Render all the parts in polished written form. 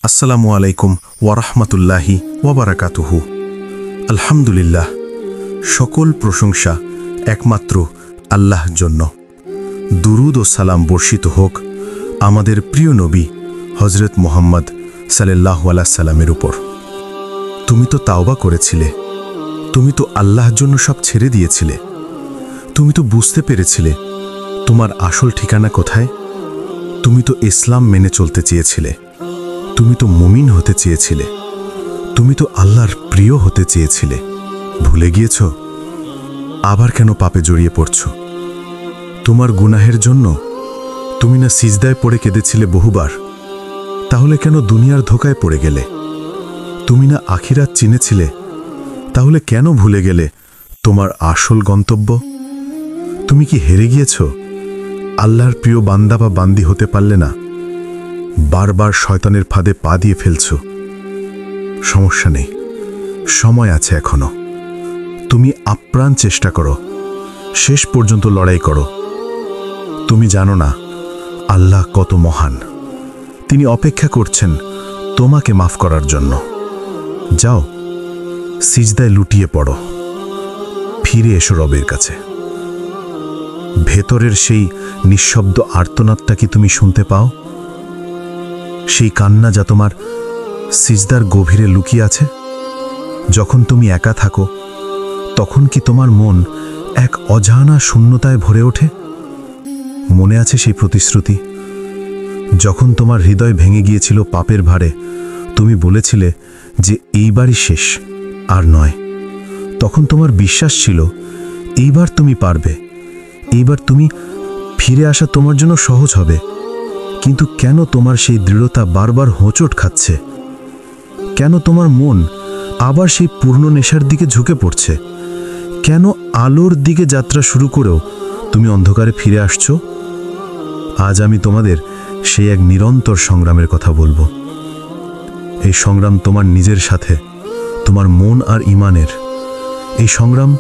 আসসালামু আলাইকুম ওয়ারাহমাতুল্লাহি ওয়াবারাকাতুহু। আলহামদুলিল্লাহ, সকল প্রশংসা একমাত্র আল্লাহর জন্য। দুরুদ ও সালাম বর্ষিত হোক আমাদের প্রিয় নবী হজরত মুহাম্মদ সাল্লাল্লাহু আলাইহি সাল্লামের উপর। তুমি তো তাওবা করেছিলে, তুমি তো আল্লাহর জন্য সব ছেড়ে দিয়েছিলে, তুমি তো বুঝতে পেরেছিলে তোমার আসল ঠিকানা কোথায়। তুমি তো ইসলাম মেনে চলতে চেয়েছিলে, তুমি তো মুমিন হতে চেয়েছিলে, তুমি তো আল্লাহর প্রিয় হতে চেয়েছিলে। ভুলে গিয়েছ? আবার কেন পাপে জড়িয়ে পড়ছ? তোমার গুনাহের জন্য তুমি না সিজদায় পড়ে কেঁদেছিলে বহুবার, তাহলে কেন দুনিয়ার ধোকায় পড়ে গেলে? তুমি না আখিরাত চিনেছিলে, তাহলে কেন ভুলে গেলে তোমার আসল গন্তব্য? তুমি কি হেরে গিয়েছ? আল্লাহর প্রিয় বান্দা বা বান্দি হতে পারলে না, বারবার শয়তানের ফাঁদে পা দিয়ে ফেলছ। সমস্যা নেই, সময় আছে এখনো। তুমি আপ্রাণ চেষ্টা করো, শেষ পর্যন্ত লড়াই করো। তুমি জানো না আল্লাহ কত মহান, তিনি অপেক্ষা করছেন তোমাকে মাফ করার জন্য। যাও, সিজদায় লুটিয়ে পড়ো, ফিরে এসো রবের কাছে। ভেতরের সেই নিঃশব্দ আর্তনাদটা কি তুমি শুনতে পাও? সেই কান্না যা তোমার সিজদার গভীরে লুকিয়ে আছে। যখন তুমি একা থাকো, তখন কি তোমার মন এক অজানা শূন্যতায় ভরে ওঠে? মনে আছে সেই প্রতিশ্রুতি, যখন তোমার হৃদয় ভেঙে গিয়েছিল পাপের ভারে, তুমি বলেছিলে যে এইবারই শেষ, আর নয়। তখন তোমার বিশ্বাস ছিল এইবার তুমি পারবে, এইবার তুমি ফিরে আসা তোমার জন্য সহজ হবে। কিন্তু কেন তোমার সেই দৃঢ়তা বারবার হোঁচট খাচ্ছে? কেন তোমার মন আবার সেই পূর্ণ নেশার দিকে ঝুঁকে পড়ছে? কেন আলোর দিকে যাত্রা শুরু করেও তুমি অন্ধকারে ফিরে আসছো? আজ আমি তোমাদের সেই এক নিরন্তর সংগ্রামের কথা বলবো। এই সংগ্রাম তোমার নিজের সাথে, তোমার মন আর ইমানের। এই সংগ্রাম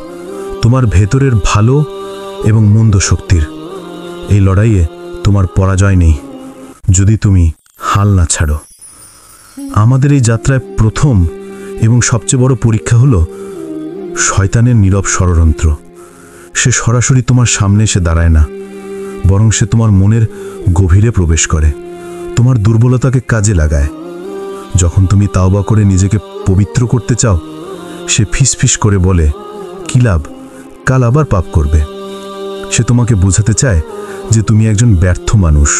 তোমার ভেতরের ভালো এবং মন্দ শক্তির। এই লড়াইয়ে তোমার পরাজয় নেই যদি তুমি হাল না ছাড়ো। আমাদের এই যাত্রায় প্রথম এবং সবচেয়ে বড় পরীক্ষা হলো শয়তানের নীরব ষড়যন্ত্র। সে সরাসরি তোমার সামনে এসে দাঁড়ায় না, বরং সে তোমার মনের গভীরে প্রবেশ করে, তোমার দুর্বলতাকে কাজে লাগায়। যখন তুমি তাওবা করে নিজেকে পবিত্র করতে চাও, সে ফিসফিস করে বলে, কি লাভ, কাল আবার পাপ করবে। সে তোমাকে বোঝাতে চায় যে তুমি একজন ব্যর্থ মানুষ।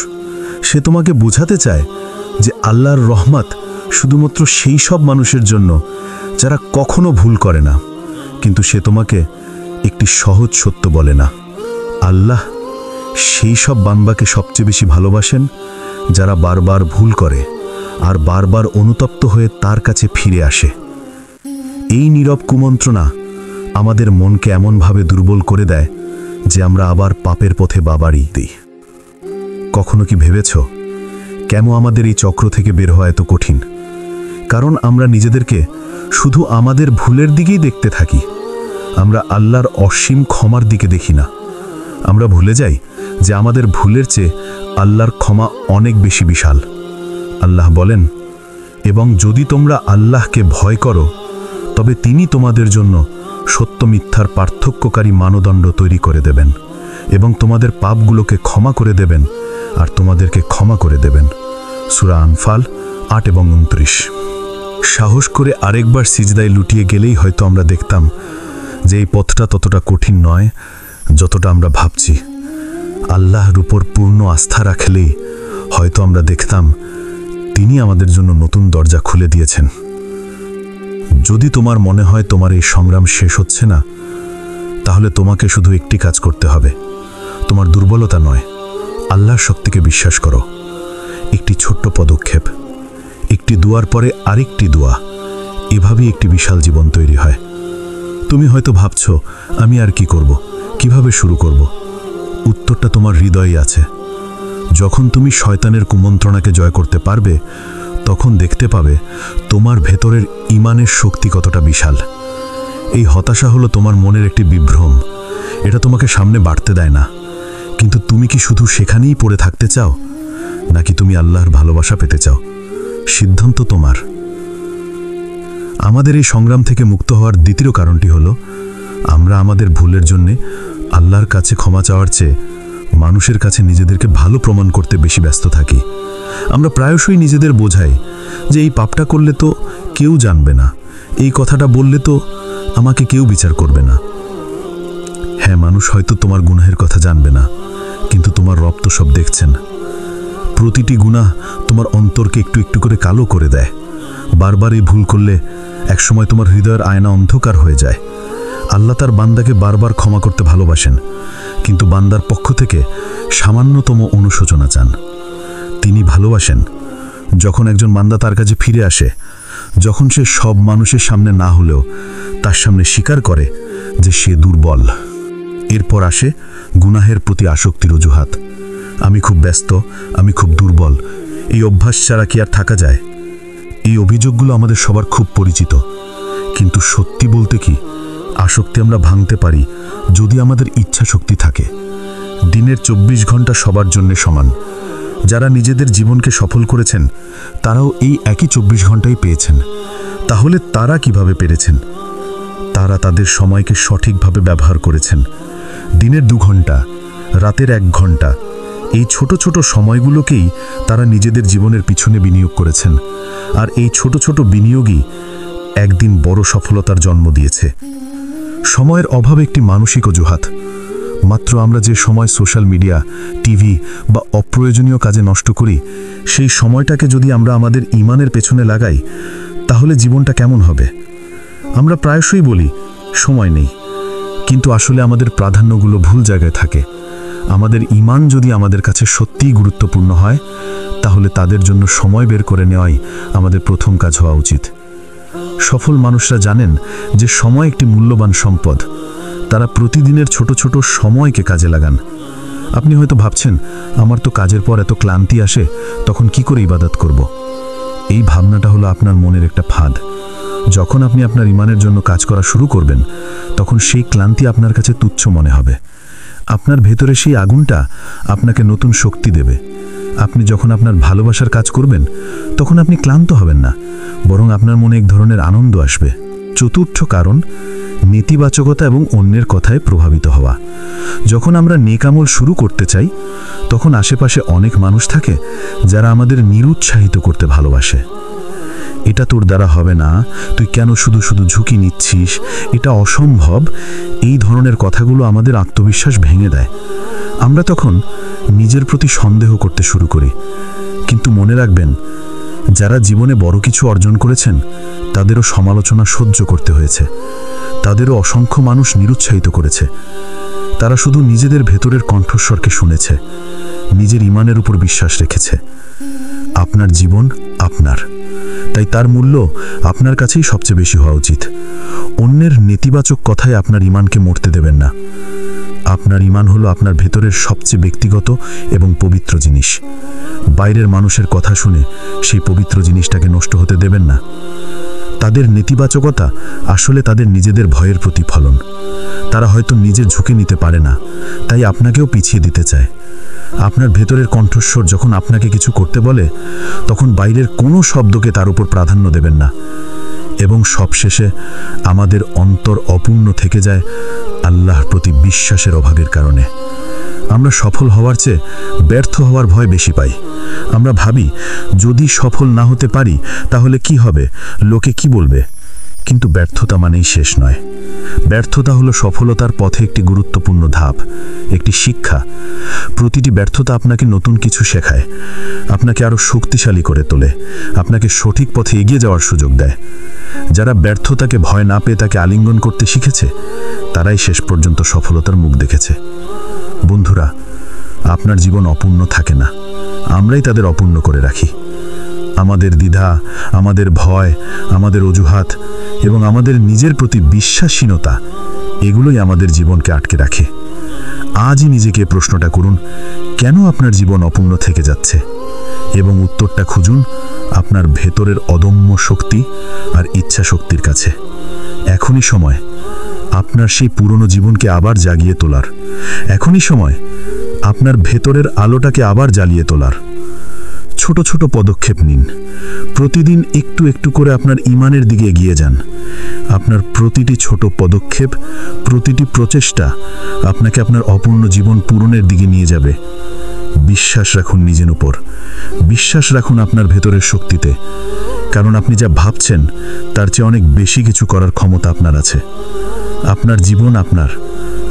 সে তোমাকে বোঝাতে চায় যে আল্লাহর রহমত শুধুমাত্র সেই সব মানুষের জন্য যারা কখনো ভুল করে না। কিন্তু সে তোমাকে একটি সহজ সত্য বলে না, আল্লাহ সেই সব বান্দাকে সবচেয়ে বেশি ভালোবাসেন যারা বারবার ভুল করে আর বারবার অনুতপ্ত হয়ে তার কাছে ফিরে আসে। এই নীরব কুমন্ত্রণা আমাদের মনকে এমনভাবে দুর্বল করে দেয় যে আমরা আবার পাপের পথে বাবাড়ি দিই। কখনো কি ভেবেছ কেন আমাদের এই চক্র থেকে বের হওয়া এত কঠিন? কারণ আমরা নিজেদেরকে শুধু আমাদের ভুলের দিকেই দেখতে থাকি। আমরা আল্লাহর অসীম ক্ষমার দিকে দেখি না। আমরা ভুলে যাই যে আমাদের ভুলের চেয়ে আল্লাহর ক্ষমা অনেক বেশি বিশাল। আল্লাহ বলেন, এবং যদি তোমরা আল্লাহকে ভয় করো, তবে তিনি তোমাদের জন্য সত্য মিথ্যার পার্থক্যকারী মানদণ্ড তৈরি করে দেবেন এবং তোমাদের পাপগুলোকে ক্ষমা করে দেবেন আর তোমাদেরকে ক্ষমা করে দেবেন। সূরা আনফাল ৮ এবং ২৯। সাহস করে আরেকবার সিজদায় লুটিয়ে গেলেই হয়তো আমরা দেখতাম যে এই পথটা ততটা কঠিন নয় যতটা আমরা ভাবছি। আল্লাহর উপর পূর্ণ আস্থা রাখলেই হয়তো আমরা দেখতাম তিনি আমাদের জন্য নতুন দরজা খুলে দিয়েছেন। যদি তোমার মনে হয় তোমার এই সংগ্রাম শেষ হচ্ছে না, তাহলে তোমাকে শুধু একটি কাজ করতে হবে। তোমার দুর্বলতা নয়, আল্লাহর শক্তিকে বিশ্বাস করো। একটি ছোট্ট পদক্ষেপ, একটি দুয়ার পরে আরেকটি দোয়া, এভাবেই একটি বিশাল জীবন তৈরি হয়। তুমি হয়তো ভাবছ, আমি আর কি করব, কিভাবে শুরু করব? উত্তরটা তোমার হৃদয়ে আছে। যখন তুমি শয়তানের কুমন্ত্রণাকে জয় করতে পারবে, তখন দেখতে পাবে তোমার ভেতরের ইমানের শক্তি কতটা বিশাল। এই হতাশা হলো তোমার মনের একটি বিভ্রম, এটা তোমাকে সামনে বাড়তে দেয় না। কিন্তু তুমি কি শুধু সেখানেই পড়ে থাকতে চাও, নাকি তুমি আল্লাহর ভালোবাসা পেতে চাও? সিদ্ধান্ত তোমার। আমাদের এই সংগ্রাম থেকে মুক্ত হওয়ার দ্বিতীয় কারণটি হলো আমরা আমাদের ভুলের জন্যে আল্লাহর কাছে ক্ষমা চাওয়ার চেয়ে মানুষের কাছে নিজেদেরকে ভালো প্রমাণ করতে বেশি ব্যস্ত থাকি। আমরা প্রায়শই নিজেদের বোঝাই যে এই পাপটা করলে তো কেউ জানবে না, এই কথাটা বললে তো আমাকে কেউ বিচার করবে না। হ্যাঁ, মানুষ হয়তো তোমার গুনাহের কথা জানবে না, কিন্তু তোমার রব তো সব দেখছেন। প্রতিটি গুনাহ তোমার অন্তরকে একটু একটু করে কালো করে দেয়। বারবার এই ভুল করলে একসময় তোমার হৃদয়ের আয়না অন্ধকার হয়ে যায়। আল্লাহ তার বান্দাকে বারবার ক্ষমা করতে ভালোবাসেন, কিন্তু বান্দার পক্ষ থেকে সামান্যতম অনুশোচনা চান। তিনি ভালোবাসেন যখন একজন বান্দা তার কাছে ফিরে আসে, যখন সে সব মানুষের সামনে না হলেও তার সামনে স্বীকার করে যে সে দুর্বল। এরপর আসে গুনাহের প্রতি আসক্তির অজুহাত। আমি খুব ব্যস্ত, আমি খুব দুর্বল, এই অভ্যাস ছাড়া কি আর থাকা যায়? এই অভিযোগগুলো আমাদের সবার খুব পরিচিত, কিন্তু সত্যি বলতে কি, আসক্তি আমরা ভাঙতে পারি যদি আমাদের ইচ্ছা শক্তি থাকে। দিনের 24 ঘন্টা সবার জন্য সমান। যারা নিজেদের জীবনকে সফল করেছেন তারাও এই একই 24 ঘন্টাই পেয়েছেন। তাহলে তারা কিভাবে পেরেছেন? তারা তাদের সময়কে সঠিকভাবে ব্যবহার করেছেন। দিনের 2 ঘন্টা, রাতের 1 ঘন্টা, এই ছোট ছোট সময়গুলোকেই তারা নিজেদের জীবনের পিছনে বিনিয়োগ করেছেন। আর এই ছোট ছোট বিনিয়োগই একদিন বড় সফলতার জন্ম দিয়েছে। সময়ের অভাব একটি মানসিক অজুহাত। মাত্র আমরা যে সময় সোশ্যাল মিডিয়া, টিভি বা অপ্রয়োজনীয় কাজে নষ্ট করি, সেই সময়টাকে যদি আমরা আমাদের ঈমানের পেছনে লাগাই, তাহলে জীবনটা কেমন হবে? আমরা প্রায়শই বলি সময় নেই, কিন্তু আসলে আমাদের প্রাধান্যগুলো ভুল জায়গায় থাকে। আমাদের ঈমান যদি আমাদের কাছে সত্যিই গুরুত্বপূর্ণ হয়, তাহলে তাদের জন্য সময় বের করে নেওয়াই আমাদের প্রথম কাজ হওয়া উচিত। সফল মানুষরা জানেন যে সময় একটি মূল্যবান সম্পদ। তারা প্রতিদিনের ছোট ছোট সময়কে কাজে লাগান। আপনি হয়তো ভাবছেন, আমার তো কাজের পর এত ক্লান্তি আসে, তখন কি করে ইবাদত করব? এই ভাবনাটা হলো আপনার মনের একটা ফাঁদ। যখন আপনি আপনার ঈমানের জন্য কাজ করা শুরু করবেন, তখন সেই ক্লান্তি আপনার কাছে তুচ্ছ মনে হবে। আপনার ভেতরে সেই আগুনটা আপনাকে নতুন শক্তি দেবে। আপনি যখন আপনার ভালোবাসার কাজ করবেন, তখন আপনি ক্লান্ত হবেন না, বরং আপনার মনে এক ধরনের আনন্দ আসবে। চতুর্থ কারণ, নেতিবাচকতা এবং অন্যের কথায় প্রভাবিত হওয়া। যখন আমরা নেক আমল শুরু করতে চাই, তখন আশেপাশে অনেক মানুষ থাকে যারা আমাদের নিরুৎসাহিত করতে ভালোবাসে। এটা তোর দ্বারা হবে না, তুই কেন শুধু শুধু ঝুঁকি নিচ্ছিস, এটা অসম্ভব। এই ধরনের কথাগুলো আমাদের আত্মবিশ্বাস ভেঙে দেয়। আমরা তখন নিজের প্রতি সন্দেহ করতে শুরু করি। কিন্তু মনে রাখবেন, যারা জীবনে বড় কিছু অর্জন করেছেন, তাদেরও সমালোচনা সহ্য করতে হয়েছে। তাদেরও অসংখ্য মানুষ নিরুৎসাহিত করেছে। তারা শুধু নিজেদের ভেতরের কণ্ঠস্বরকে শুনেছে, নিজের ঈমানের উপর বিশ্বাস রেখেছে। আপনার জীবন আপনার, তাই তার মূল্য আপনার কাছেই সবচেয়ে বেশি হওয়া উচিত। অন্যের নেতিবাচক কথায় আপনার ঈমানকে মরতে দেবেন না। আপনার ঈমান হলো আপনার ভেতরের সবচেয়ে ব্যক্তিগত এবং পবিত্র জিনিস। বাইরের মানুষের কথা শুনে সেই পবিত্র জিনিসটাকে নষ্ট হতে দেবেন না। তাদের নেতিবাচকতা আসলে তাদের নিজেদের ভয়ের প্রতিফলন। তারা হয়তো নিজে ঝুঁকে নিতে পারে না, তাই আপনাকেও পিছিয়ে দিতে চায়। আপনার ভেতরের কণ্ঠস্বর যখন আপনাকে কিছু করতে বলে, তখন বাইরের কোনো শব্দকে তার উপর প্রাধান্য দেবেন না। এবং সবশেষে আমাদের অন্তর অপূর্ণ থেকে যায় আল্লাহর প্রতি বিশ্বাসের অভাবের কারণে। আমরা সফল হওয়ার চেয়ে ব্যর্থ হওয়ার ভয় বেশি পাই। আমরা ভাবি, যদি সফল না হতে পারি তাহলে কি হবে, লোকে কি বলবে? কিন্তু ব্যর্থতা মানেই শেষ নয়। ব্যর্থতা হলো সফলতার পথে একটি গুরুত্বপূর্ণ ধাপ, একটি শিক্ষা। প্রতিটি ব্যর্থতা আপনাকে নতুন কিছু শেখায়, আপনাকে আরও শক্তিশালী করে তোলে, আপনাকে সঠিক পথে এগিয়ে যাওয়ার সুযোগ দেয়। যারা ব্যর্থতাকে ভয় না পেয়ে তাকে আলিঙ্গন করতে শিখেছে, তারাই শেষ পর্যন্ত সফলতার মুখ দেখেছে। বন্ধুরা, আপনার জীবন অপূর্ণ থাকে না, আমরাই তাদের অপূর্ণ করে রাখি। আমাদের দ্বিধা, আমাদের ভয়, আমাদের অজুহাত এবং আমাদের নিজের প্রতি বিশ্বাসহীনতা, এগুলোই আমাদের জীবনকে আটকে রাখে। আজই নিজেকে প্রশ্নটা করুন, কেন আপনার জীবন অপূর্ণ থেকে যাচ্ছে? এবং উত্তরটা খুঁজুন আপনার ভেতরের অদম্য শক্তি আর ইচ্ছা শক্তির কাছে। এখনই সময় আপনার সেই পুরনো জীবনকে আবার জাগিয়ে তোলার। এখনই সময় আপনার ভেতরের আলোটাকে আবার জ্বালিয়ে তোলার। ছোট ছোট পদক্ষেপ নিন। প্রতিদিন একটু একটু করে আপনার ঈমানের দিকে এগিয়ে যান। আপনার প্রতিটি ছোট পদক্ষেপ, প্রতিটি প্রচেষ্টা আপনাকে আপনার অপূর্ণ জীবন পূরণের দিকে নিয়ে যাবে। বিশ্বাস রাখুন নিজের উপর, বিশ্বাস রাখুন আপনার ভেতরের শক্তিতে, কারণ আপনি যা ভাবছেন তার চেয়ে অনেক বেশি কিছু করার ক্ষমতা আপনার আছে। আপনার জীবন আপনার,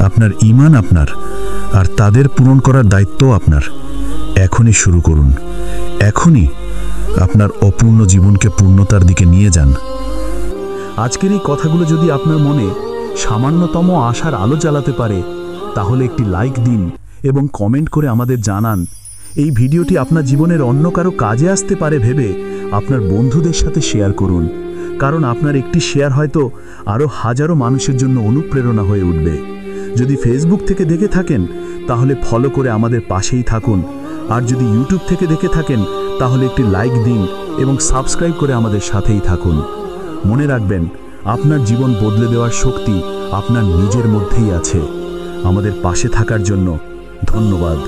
আপনার ঈমান আপনার, আর তাদের পূরণ করার দায়িত্বও আপনার। এখনই শুরু করুন, এখনই আপনার অপূর্ণ জীবনকে পূর্ণতার দিকে নিয়ে যান। আজকের এই কথাগুলো যদি আপনার মনে সামান্যতম আশার আলো জ্বালাতে পারে, তাহলে একটি লাইক দিন এবং কমেন্ট করে আমাদের জানান। এই ভিডিওটি আপনার জীবনের অন্য কারো কাজে আসতে পারে ভেবে আপনার বন্ধুদের সাথে শেয়ার করুন, কারণ আপনার একটি শেয়ার হয়তো আরও হাজারো মানুষের জন্য অনুপ্রেরণা হয়ে উঠবে। যদি ফেসবুক থেকে দেখে থাকেন তাহলে ফলো করে আমাদের পাশেই থাকুন, আর যদি ইউটিউব থেকে দেখে থাকেন তাহলে একটি লাইক দিন এবং সাবস্ক্রাইব করে আমাদের সাথেই থাকুন। মনে রাখবেন, আপনার জীবন বদলে দেওয়ার শক্তি আপনার নিজের মধ্যেই আছে। আমাদের পাশে থাকার জন্য ধন্যবাদ।